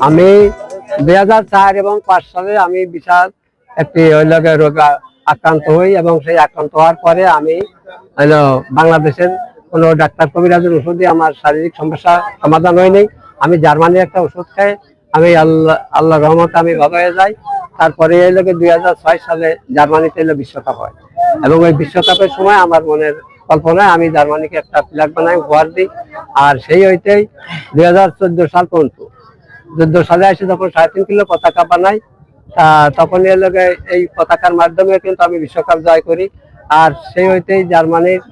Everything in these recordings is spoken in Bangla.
আমি 2004 এবং 5 সালে আমি বিশাল একটি রোগে আক্রান্ত হই এবং সেই আক্রান্ত হওয়ার পরে আমি বাংলাদেশের কোনো ডাক্তার কবিরাজের ওষুধে আমার শারীরিক সমস্যা সমাধান হয়নি। আমি জার্মানির একটা ওষুধ খাই, আমি আল্লাহ রহমতে আমি ভালো হয়ে যাই। তারপরে 2006 সালে জার্মানিতে বিশ্বকাপ হয় এবং ওই বিশ্বকাপের সময় আমার মনের কল্পনায় আমি জার্মানিকে একটা ফ্ল্যাগ বানাই, উপহার দিই। আর সেই হইতেই 2014 সাল পর্যন্ত 14 সালে এসে যখন 3.5 কিলো পতাকা বানাই, তখন এই পতাকার মাধ্যমে কিন্তু আমি বিশ্বকাপ জয় করি। আর সেই হইতেই জার্মানির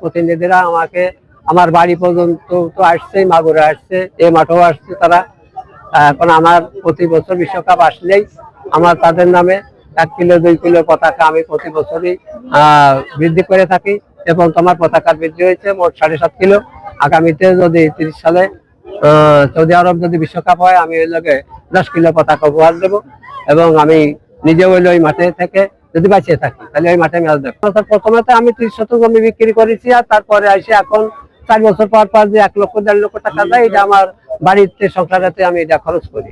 প্রতিনিধিরা আমাকে আমার বাড়ি পর্যন্ত তো আসছে, মাগুরে আসছে, এই মাঠেও আসছে তারা। এখন আমার প্রতি বছর বিশ্বকাপ আসলেই আমার তাদের নামে 1 কিলো 2 কিলো পতাকা আমি প্রতি বছরই বৃদ্ধি করে থাকি এবং তোমার পতাকার বৃদ্ধি হয়েছে মোট 7.5 কিলো। আগামীতে যদি 30 সালে সৌদি আরব যদি বিশ্বকাপ হয়, আমি ওই লগে 10 কিলো পতাকা উপহার দেবো এবং আমি নিজে ওই মাঠে থেকে যদি বাঁচিয়ে থাকি তাহলে ওই মাঠে ম্যাচ দেখবো। প্রথমে তো আমি 30 শতক জমি বিক্রি করেছি, আর তারপরে আসে এখন 4 বছর পর যে 1 লক্ষ 1.5 লক্ষ টাকা দেয়, এটা আমার বাড়িতে সংসারেতে আমি এটা খরচ করি।